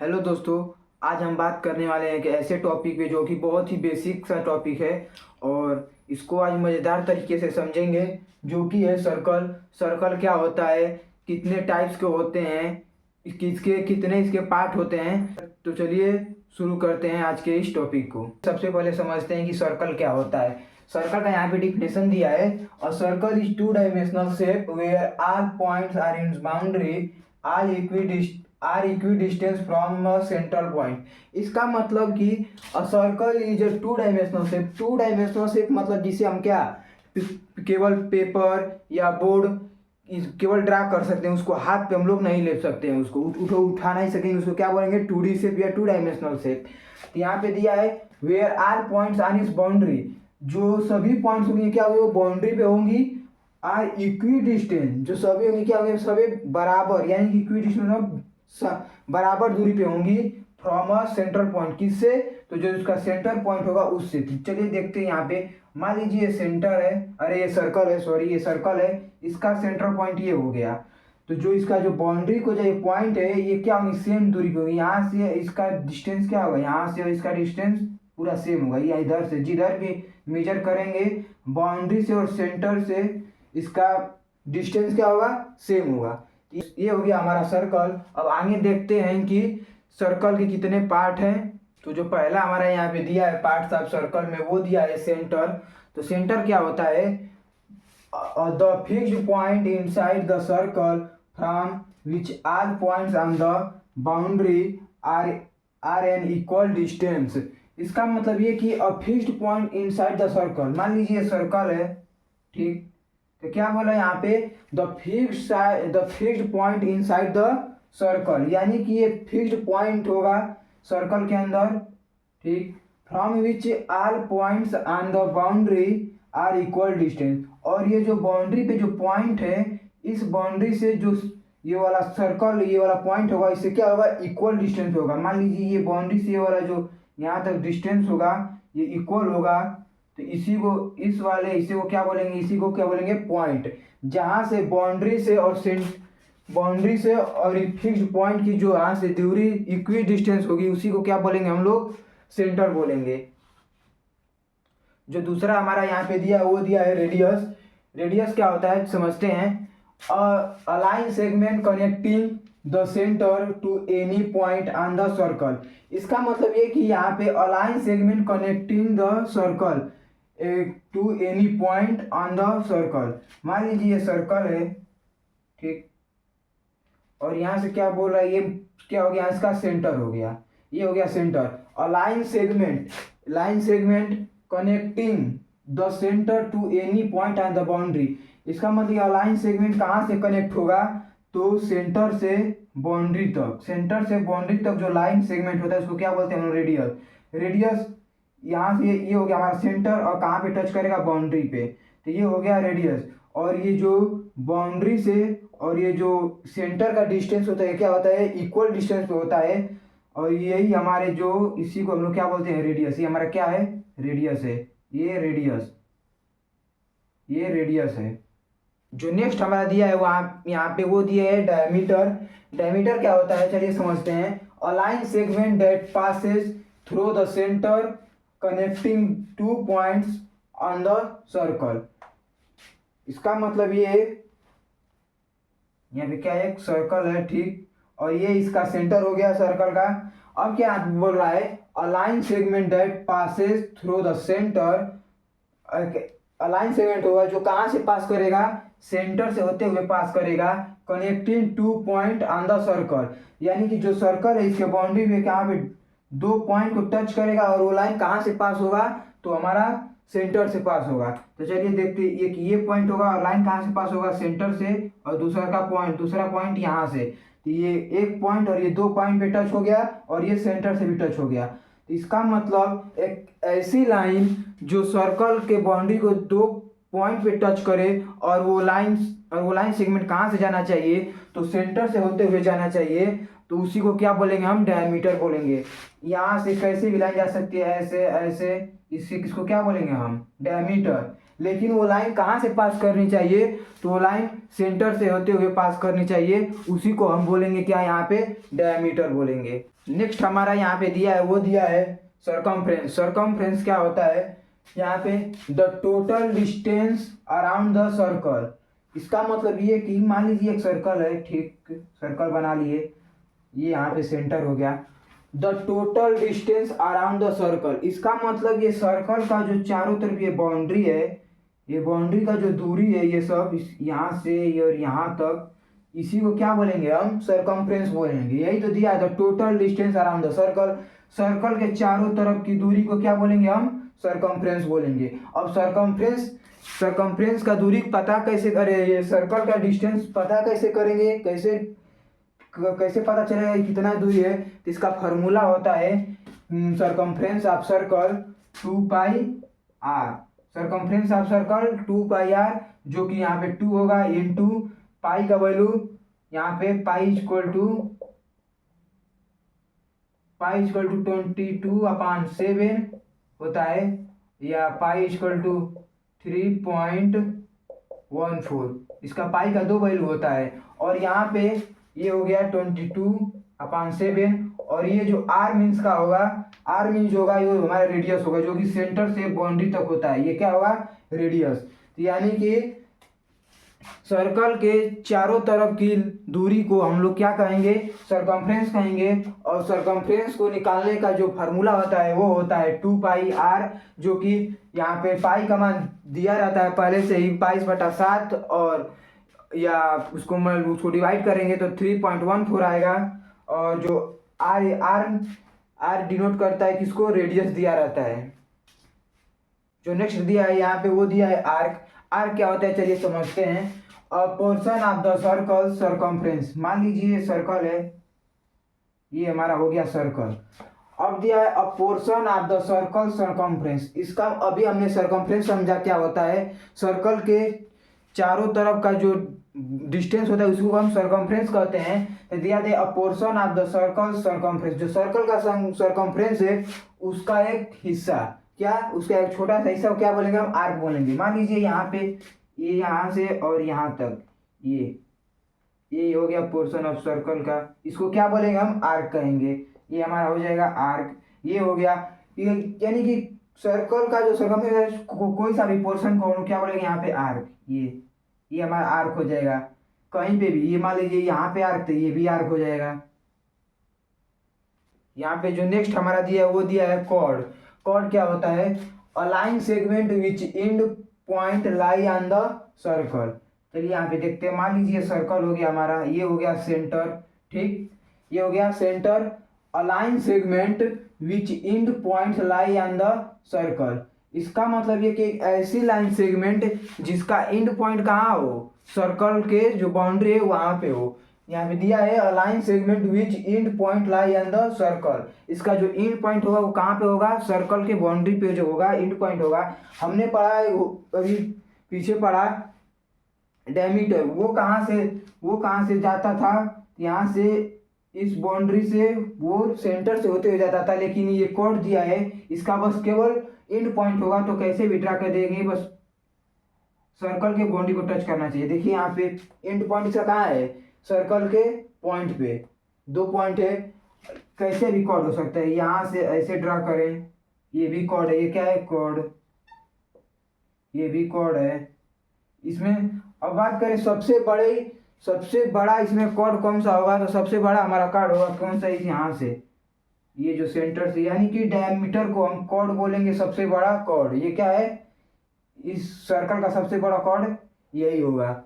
Hello दोस्तों। आज हम बात करने वाले हैं कि ऐसे टॉपिक पे जो कि बहुत ही बेसिक सा टॉपिक है और इसको आज मज़ेदार तरीके से समझेंगे, जो कि है सर्कल। सर्कल क्या होता है, कितने टाइप्स के होते हैं, किसके कितने इसके पार्ट होते हैं। तो चलिए शुरू करते हैं आज के इस टॉपिक को। सबसे पहले समझते हैं कि सर्कल क्या होता है। सर्कल का यहाँ पे डिफिनेशन दिया है। और circle is two dimensional shape where all points are in boundary are equidistance from central point. इसका मतलब कि a circle is a two dimensional shape. Two dimensional shape मतलब जिसे हम क्या केवल पेपर या बोर्ड केवल ड्रा कर सकते हैं, उसको हाथ पे हम लोग नहीं ले सकते हैं, उसको उठा नहीं सकेंगे, उसको क्या बोलेंगे, 2D शेप या टू डायमेंशनल शेप। तो यहाँ पे दिया है वेयर आर पॉइंट्स ऑन इस बाउंड्री, जो सभी पॉइंट्स होंगे क्या होंगे, वो बाउंड्री पे होंगी। आर इक्वी डिस्टेंस, जो सभी होंगे क्या होंगे, सभी बराबर, यानी कि इक्वी डिस्टेंस बराबर दूरी पे होंगी फ्रॉम अ सेंट्रल पॉइंट। किससे, तो जो उसका सेंटर पॉइंट होगा उससे। तो चलिए देखते हैं यहाँ पे। मान लीजिए ये सेंटर है, अरे ये सर्कल है, सॉरी ये सर्कल है, इसका सेंटर पॉइंट ये हो गया। तो जो इसका जो बाउंड्री को जो ये पॉइंट है, ये क्या होंगे, सेम दूरी पे होगी। यहाँ से इसका डिस्टेंस क्या होगा, यहाँ से इसका डिस्टेंस पूरा सेम होगा। या इधर से जिधर भी मेजर करेंगे बाउंड्री से और सेंटर से, इसका डिस्टेंस क्या होगा, सेम होगा। ये हो गया हमारा सर्कल। अब आगे देखते हैं कि सर्कल के कितने पार्ट हैं। तो जो पहला हमारा यहाँ पे दिया है पार्ट्स ऑफ सर्कल में, वो दिया है सेंटर। तो सेंटर क्या होता है, the fixed point inside the circle from which all points on the boundary are are an equal distance. इसका मतलब ये कि a fixed point inside the circle, मान लीजिए सर्कल है, ठीक। तो क्या बोला यहाँ पे, the fixed point inside the circle, यानी कि ये फिक्स्ड पॉइंट होगा सर्कल के अंदर, ठीक। From which all points on the boundary are equal distance. और ये जो बाउंड्री पे जो पॉइंट है, इस बाउंड्री से जो ये वाला सर्कल, ये वाला पॉइंट होगा, इससे क्या होगा, इक्वल डिस्टेंस होगा। मान लीजिए ये बाउंड्री से ये वाला जो यहाँ तक डिस्टेंस होगा, ये इक्वल होगा। तो इसी को इस वाले इसी को क्या बोलेंगे, इसी को क्या बोलेंगे, पॉइंट। जहां से बाउंड्री से और फिक्स्ड पॉइंट की जो यहाँ से दूरी इक्वी डिस्टेंस होगी, उसी को क्या बोलेंगे हम लोग, सेंटर बोलेंगे। जो दूसरा हमारा यहाँ पे दिया वो दिया है रेडियस। रेडियस क्या होता है समझते हैं। A line segment connecting the centre to any point on the circle. इसका मतलब ये कि यहाँ पे a line segment connecting the circle to any point on the circle. मान लीजिए ये सर्कल है, ठीक। और यहाँ से क्या बोल रहा है, ये क्या हो गया, इसका सेंटर हो गया, ये हो गया सेंटर। और line segment connecting the centre to any point on the boundary. इसका मतलब लाइन सेगमेंट कहाँ से कनेक्ट होगा, तो सेंटर से बाउंड्री तक। सेंटर से बाउंड्री तक जो लाइन सेगमेंट होता है उसको क्या बोलते हैं हम लोग, रेडियस। रेडियस यहाँ से ये हो गया हमारा सेंटर, और कहाँ पे टच करेगा, बाउंड्री पे। तो ये हो गया रेडियस। और ये जो बाउंड्री से और ये जो सेंटर का डिस्टेंस होता है, क्या होता है, इक्वल डिस्टेंस पे होता है। और यही हमारे जो इसी को हम लोग क्या बोलते हैं, रेडियस। ये हमारा क्या है, रेडियस है, ये रेडियस, ये रेडियस है। जो नेक्स्ट हमारा दिया है वहाँ यहाँ पे वो दिया है डायमीटर। डायमीटर क्या होता है, चलिए समझते हैं। A line segment that passes through the centre connecting two points on the circle. इसका मतलब ये यहाँ पे क्या है, एक सर्कल है, ठीक। और ये इसका सेंटर हो गया सर्कल का। अब क्या बोल रहा है, अ line segment that passes through the centre. Align segment होगा जो कहाँ से पास करेगा, सेंटर से होते हुए पास करेगा, connecting two point on the circle. यानी कि जो सर्कल है इसके बाउंड्री में कहाँ पे दो पॉइंट को टच करेगा, और वो लाइन कहाँ से पास होगा, तो हमारा सेंटर से पास होगा। तो चलिए देखते हैं, एक ये पॉइंट होगा और लाइन कहाँ से पास होगा, सेंटर से। और दूसरा पॉइंट यहाँ से। तो ये एक पॉइंट और ये दो पॉइंट पे टच हो गया, और ये सेंटर से भी टच हो गया। तो इसका मतलब एक ऐसी लाइन जो सर्कल के बाउंड्री को दो पॉइंट पे टच करे, और वो लाइन सेगमेंट कहाँ से जाना चाहिए, तो सेंटर से होते हुए जाना चाहिए। तो उसी को क्या बोलेंगे हम, डायमीटर बोलेंगे। यहाँ से कैसे भी लाइन जा सकती है, ऐसे ऐसे, इससे किसको क्या बोलेंगे हम, डायमीटर। लेकिन वो लाइन कहाँ से पास करनी चाहिए, तो वो लाइन सेंटर से होते हुए पास करनी चाहिए, उसी को हम बोलेंगे क्या, यहाँ पे डायमीटर बोलेंगे। नेक्स्ट हमारा यहाँ पे दिया है, वो दिया है सरकमफ्रेंस। सरकमफ्रेंस क्या होता है, यहाँ पे the total distance around the circle. इसका मतलब ये कि मान लीजिए एक सर्कल है, ठीक, सर्कल बना लिए, ये यहाँ पे सेंटर हो गया, the total distance around the circle. इसका मतलब ये सर्कल का जो चारों तरफ ये बाउंड्री है, ये बाउंड्री का जो दूरी है, ये सब यहाँ से और यहाँ तक, इसी को क्या बोलेंगे हम, सरकमफ्रेंस बोलेंगे। यही तो दिया है, the total distance around the circle. Circle के चारों तरफ की दूरी को क्या बोलेंगे हम, सरकमफ्रेंस बोलेंगे। अब सरकमफ्रेंस का दूरी पता कैसे करें, ये सर्कल का डिस्टेंस पता कैसे करेंगे, कैसे कैसे पता चलेगा कितना दूरी है, तो इसका फार्मूला होता है circumference of circle 2πr। Circumference of circle 2πr, जो कि यहाँ पे 2 होगा इनटू पाई का वैल्यू, यहाँ पे पाई इक्वल टू 22/7 होता है, या पाई इक्वल टू 3.14। इसका पाई का 2 वैल्यू होता है। और यहाँ पे ये हो गया 22/7, और ये जो आर मीन्स का होगा, आर मीन्स होगा ये हमारा रेडियस होगा, जो कि सेंटर से बाउंड्री तक होता है, ये क्या होगा, रेडियस। तो यानी कि सर्कल के चारों तरफ की दूरी को हम लोग क्या कहेंगे, सरकमफ्रेंस कहेंगे। और सरकमफ्रेंस को निकालने का जो फार्मूला होता है वो होता है 2πr, जो कि यहाँ पे पाई का मान दिया रहता है पहले से ही 22/7, और या उसको डिवाइड करेंगे तो 3.14 आएगा। और जो आर आर आर डिनोट करता है किसको, रेडियस दिया रहता है। जो नेक्स्ट दिया है यहाँ पे वो दिया है आर्क। आर्क क्या होता है, चलिए समझते हैं। अ portion of the circle circumference, मान लीजिए सर्कल है, ये हमारा हो गया सर्कल। अब दिया है अ portion of the circle circumference. इसका अभी हमने सरकमफ्रेंस समझा क्या होता है, सर्कल के चारों तरफ का जो डिस्टेंस होता है उसको हम सरकमफ्रेंस कहते हैं। तो दिया है अ portion of the circle circumference, जो सर्कल का सरकमफ्रेंस है उसका एक हिस्सा, क्या, उसका एक छोटा सा हिस्सा क्या बोलेंगे हम, आर्क बोलेंगे। मान लीजिए यहाँ पे ये यहाँ से और यहाँ तक, ये हो गया पोर्शन ऑफ सर्कल का, इसको क्या बोलेंगे हम, आर्क कहेंगे। ये हमारा हो जाएगा आर्क, ये हो गया। यानी कि सर्कल का जो सर्कमफ्रेंस कोई सा भी पोर्शन को हम क्या बोलेंगे यहाँ पे आर्क, ये हमारा आर्क हो जाएगा। कहीं पे भी ये मान लीजिए यहाँ पे आर्क, तो ये भी आर्क हो जाएगा। यहाँ पे जो नेक्स्ट हमारा दिया है वो दिया है कॉर्ड। कॉर्ड क्या होता है, अ line segment which and point lie on the circle. चलिए यहाँ पे देखते हैं, मान लीजिए सर्कल हो गया हमारा, ये हो गया सेंटर, ठीक, ये हो गया centre. A line segment which and point lie on the circle. इसका मतलब ये कि एक ऐसी लाइन सेगमेंट जिसका एंड पॉइंट कहाँ हो, सर्कल के जो बाउंड्री है वहां पे हो। यहाँ पे दिया है अ line segment which and point lie on the circle. इसका जो एंड पॉइंट होगा वो कहाँ पे होगा, सर्कल के बाउंड्री पे जो होगा एंड पॉइंट होगा। हमने पढ़ा है अभी पीछे पढ़ा डायमीटर, वो कहाँ से जाता था, यहाँ से इस बाउंड्री से वो सेंटर से होते हुए जाता था। लेकिन ये कॉर्ड दिया है, इसका बस केवल एंड पॉइंट होगा, तो कैसे भी ड्रा कर देंगे, बस सर्कल के बाउंड्री को टच करना चाहिए। देखिए यहाँ पे एंड पॉइंट इसका कहाँ है, सर्कल के पॉइंट पे 2 पॉइंट है, कैसे भी कॉर्ड हो सकता है। यहाँ से ऐसे ड्रा करें, ये भी कॉर्ड है, ये क्या है, कॉर्ड, ये भी कॉर्ड है। इसमें अब बात करें सबसे बड़ा इसमें कॉर्ड कौन सा होगा, तो सबसे बड़ा हमारा कॉर्ड होगा कौन सा, इस यहाँ से, ये जो सेंटर से, यानी कि डायमीटर को हम कॉर्ड बोलेंगे, सबसे बड़ा कॉर्ड। ये क्या है, इस सर्कल का सबसे बड़ा कॉर्ड यही होगा।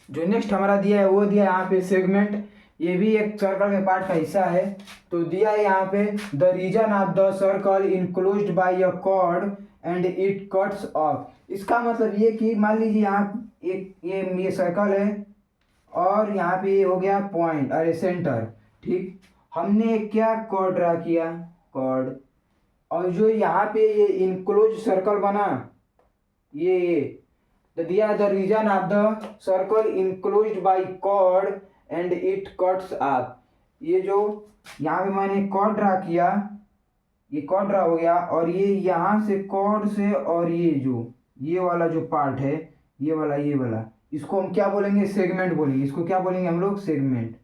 जो नेक्स्ट हमारा दिया है वो दिया है यहाँ पे सेगमेंट, ये भी एक सर्कल के पार्ट का हिस्सा है। तो दिया है यहाँ पे the region of the circle enclosed by a chord and it cuts off. इसका मतलब ये कि मान लीजिए यहाँ एक ये सर्कल है, और यहाँ पे ये हो गया पॉइंट, अरे सेंटर, ठीक। हमने क्या कॉर्ड ड्रा किया, कॉर्ड, और जो यहाँ पे ये इनक्लोज सर्कल बना, ये तो दिया the region of the circle enclosed by chord and it cuts off. ये जो यहाँ पे मैंने कॉर्ड ड्रा किया, ये कॉर्ड ड्रा हो गया, और ये यहाँ से कॉर्ड से और ये जो ये वाला जो पार्ट है, ये वाला, इसको हम क्या बोलेंगे, सेगमेंट बोलेंगे। इसको क्या बोलेंगे हम लोग, सेगमेंट।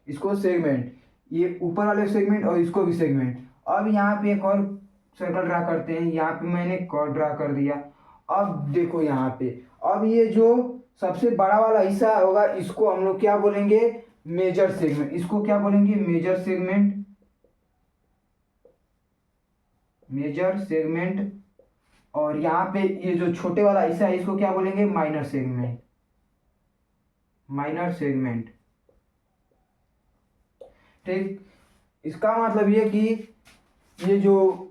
इसको सेगमेंट, ये ऊपर वाले सेगमेंट और इसको भी सेगमेंट। अब यहाँ पे एक और सर्कल ड्रा करते हैं। यहाँ पे मैंने कर्व ड्रा कर दिया। अब देखो यहाँ पे, अब ये जो सबसे बड़ा वाला हिस्सा होगा इसको हम लोग क्या बोलेंगे, मेजर सेगमेंट। इसको क्या बोलेंगे, मेजर सेगमेंट। Major segment. और यहाँ पे ये जो छोटे वाला हिस्सा है इसको क्या बोलेंगे, माइनर सेगमेंट। माइनर सेगमेंट, ठीक। इसका मतलब ये कि ये जो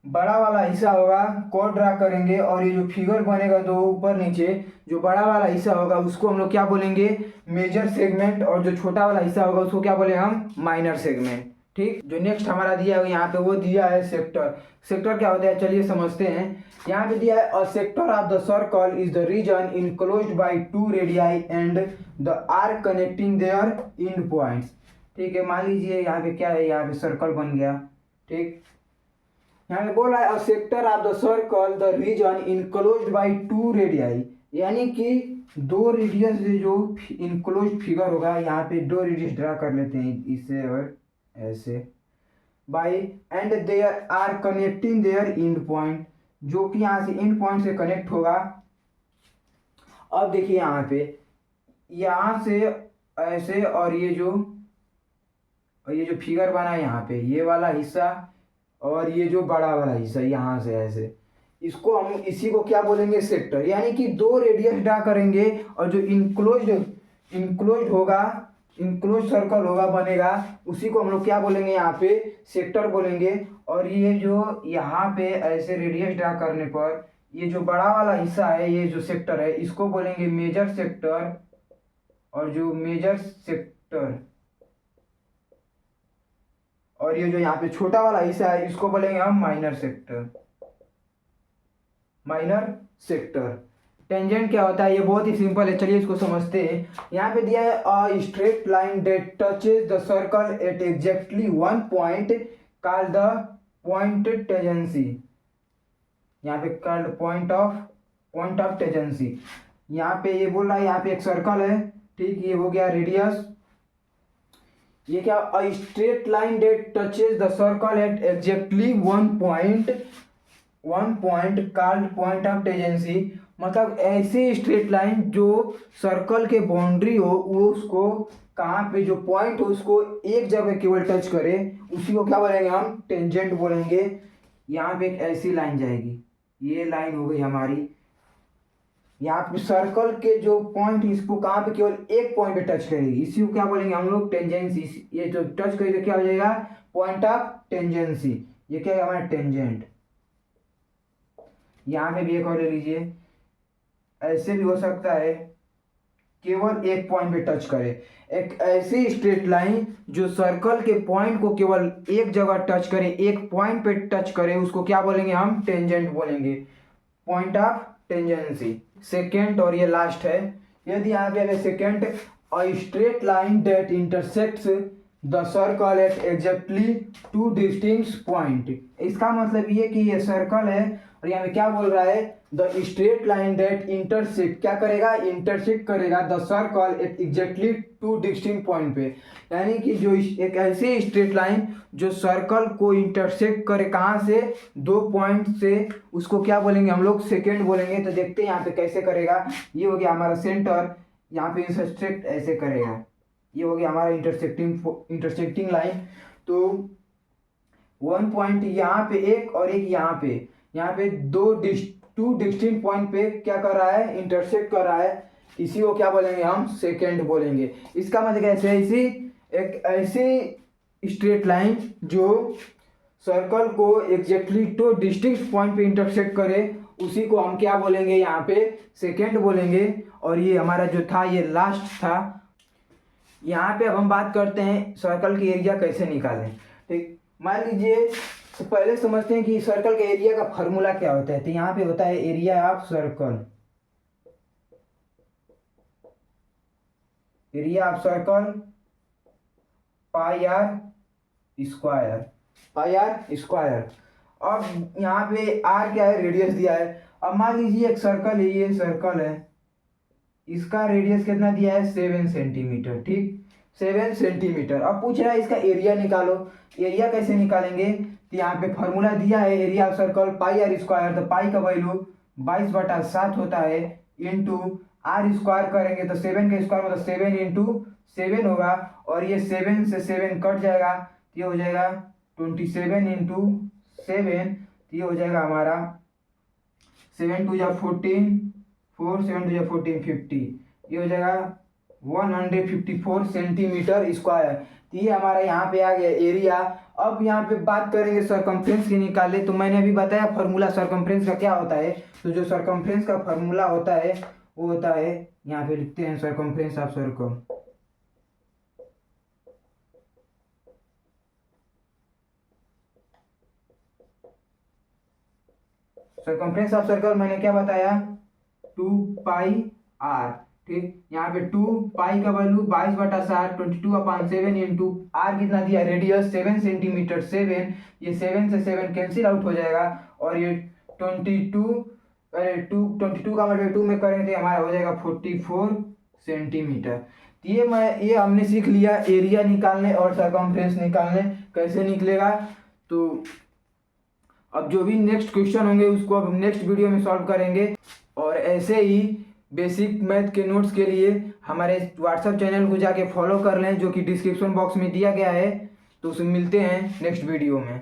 बड़ा वाला हिस्सा होगा, कोड ड्रा करेंगे, और ये जो फिगर बनेगा दो ऊपर नीचे, जो बड़ा वाला हिस्सा होगा उसको हम लोग क्या बोलेंगे, मेजर सेगमेंट। और जो छोटा वाला हिस्सा होगा उसको क्या बोलेंगे हम, माइनर सेगमेंट, ठीक। जो नेक्स्ट हमारा दिया है यहाँ पे, वो दिया है सेक्टर। सेक्टर क्या होता है, चलिए समझते हैं। यहाँ पे दिया है, a sector of the circle is the region enclosed by two radii and the arc connecting their end points, ठीक है। मान लीजिए यहाँ पे क्या है, यहाँ पे सर्कल बन गया, ठीक। यहाँ पे बोल रहा है, a sector of the circle the region enclosed by two radii, यानी कि दो रेडियस से जो इनक्लोज फिगर होगा, यहाँ पे दो रेडियस ड्रा कर लेते हैं, इसे और ऐसे, by and there are connecting their end point, जो कि यहाँ से एंड पॉइंट से कनेक्ट होगा। अब देखिए यहाँ से ऐसे, और ये जो फिगर बना है यहाँ पे, ये वाला हिस्सा और ये जो बड़ा वाला हिस्सा यहाँ से ऐसे, इसको हम इसी को क्या बोलेंगे, सेक्टर। यानी कि दो रेडियस ड्रा करेंगे और जो इनक्लोज्ड होगा, इनक्लोज सर्कल होगा बनेगा, उसी को हम लोग क्या बोलेंगे, यहाँ पे सेक्टर बोलेंगे। और ये जो यहाँ पे ऐसे रेडियस ड्रा करने पर ये जो बड़ा वाला हिस्सा है, ये जो सेक्टर है, इसको बोलेंगे मेजर सेक्टर। और जो मेजर सेक्टर, और ये जो यहाँ पे छोटा वाला हिस्सा है इसको बोलेंगे हम minor sector. Minor sector. Tangent क्या होता है, ये बहुत ही सिंपल है, चलिए इसको समझते हैं। यहाँ पे दिया है, a straight line that touches the circle at exactly one point called the point tangency. यहाँ पे कॉल्ड पॉइंट ऑफ टेंजेंसी। यहाँ पे ये बोल रहा है, यहाँ पे एक सर्कल है, ठीक। ये हो गया रेडियस। ये क्या, a straight line that touches the circle at exactly one point called point of tangency. मतलब ऐसी स्ट्रेट लाइन जो सर्कल के बाउंड्री हो, वो उसको कहाँ पे जो पॉइंट हो उसको एक जगह केवल टच करे, उसी को क्या बोलेंगे हम, टेंजेंट बोलेंगे। यहाँ पे एक ऐसी लाइन जाएगी, ये लाइन हो गई हमारी। यहाँ पे सर्कल के जो पॉइंट, इसको कहाँ पे केवल एक पॉइंट पे टच करेगी, इसी को क्या बोलेंगे हम लोग, टेंजेंसी। ये जो टच करेगी क्या हो जाएगा, पॉइंट ऑफ टेंजेंसी। ये क्या है हमारा टेंजेंट। यहाँ पे भी एक और ले लीजिए, ऐसे भी हो सकता है, केवल एक पॉइंट पे टच करे। एक ऐसी स्ट्रेट लाइन जो सर्कल के पॉइंट को केवल एक जगह टच करे, एक पॉइंट पे टच करे, उसको क्या बोलेंगे हम, टेंजेंट बोलेंगे, पॉइंट ऑफ टेंजेंसी। सेकेंड और ये लास्ट है, यदि यहाँ पे second, a straight line that intersects the circle at exactly two distinct point. इसका मतलब ये कि ये सर्कल है, और यहाँ पे क्या बोल रहा है, the straight line that intersect, क्या करेगा, इंटरसेक्ट करेगा the circle at exactly two distinct point पे। यानी कि जो एक ऐसी स्ट्रेट लाइन जो सर्कल को इंटरसेक्ट करे, कहाँ से, दो पॉइंट से, उसको क्या बोलेंगे हम लोग, सेकेंड बोलेंगे। तो देखते हैं यहाँ पे कैसे करेगा। ये हो गया हमारा सेंटर, यहाँ पे इंटरसेक्ट ऐसे करेगा, ये हो गया हमारा इंटरसेक्टिंग लाइन। तो वन पॉइंट यहाँ पे एक और एक यहाँ पे टू डिस्टिंक्ट पॉइंट पे क्या कर रहा है, इंटरसेक्ट कर रहा है, इसी को क्या बोलेंगे हम, सेकेंड बोलेंगे। इसका मतलब कैसे, ऐसी एक ऐसी स्ट्रेट लाइन जो सर्कल को एग्जैक्टली टू डिस्टिंक्ट पॉइंट पे इंटरसेक्ट करे, उसी को हम क्या बोलेंगे, यहाँ पे सेकेंड बोलेंगे। और ये हमारा जो था ये लास्ट था। यहाँ पे अब हम बात करते हैं सर्कल की एरिया कैसे निकालें, ठीक। मान लीजिए, तो पहले समझते हैं कि सर्कल के एरिया का फॉर्मूला क्या होता है। तो यहाँ पे होता है area of circle, area of circle pi r square, pi r square. अब यहाँ पे आर क्या है, रेडियस दिया है। अब मान लीजिए एक सर्कल है, ये सर्कल है, इसका रेडियस कितना दिया है, 7 सेंटीमीटर, ठीक, 7 सेंटीमीटर। अब पूछ रहा है इसका एरिया निकालो। एरिया कैसे निकालेंगे, तो यहाँ पे फॉर्मूला दिया है area of circle pi r square. तो पाई का वैल्यू 22/7 होता है, इंटू आर स्क्वायर करेंगे तो 7 का स्क्वायर मतलब 7 इंटू 7 होगा, और ये 7 से 7 कट जाएगा, तो ये हो जाएगा 27 इंटू 7, तो ये हो जाएगा हमारा 7 2 जा 14, 4 7 2 जा 14 50, ये हो जाएगा 154 सेंटीमीटर स्क्वायर। तो ये हमारा यहाँ पे आ गया एरिया। अब यहाँ पे बात करेंगे सरकमफ्रेंस की निकाले। तो मैंने अभी बताया फार्मूला सरकमफ्रेंस का क्या होता है। तो जो सरकमफ्रेंस का फार्मूला होता है वो होता है, यहाँ पे लिखते हैं circumference of circle. Circumference of circle मैंने क्या बताया, 2 पाई आर, ठीक। यहाँ पे 2 पाई का वैल्यू 22/7, 22/7 इंटू आर कितना दिया, रेडियस 7 सेंटीमीटर, 7, ये 7 से 7 कैंसिल आउट हो जाएगा, और ये 22 का मतलब 2 में करेंगे हमारा हो जाएगा 44 सेंटीमीटर। ये हमने सीख लिया एरिया निकालने और सरकमफ्रेंस निकालने कैसे निकलेगा। तो अब जो भी नेक्स्ट क्वेश्चन होंगे उसको अब नेक्स्ट वीडियो में सॉल्व करेंगे। और ऐसे ही बेसिक मैथ के नोट्स के लिए हमारे व्हाट्सएप चैनल को जाके फॉलो कर लें, जो कि डिस्क्रिप्शन बॉक्स में दिया गया है। तो उसमें मिलते हैं नेक्स्ट वीडियो में।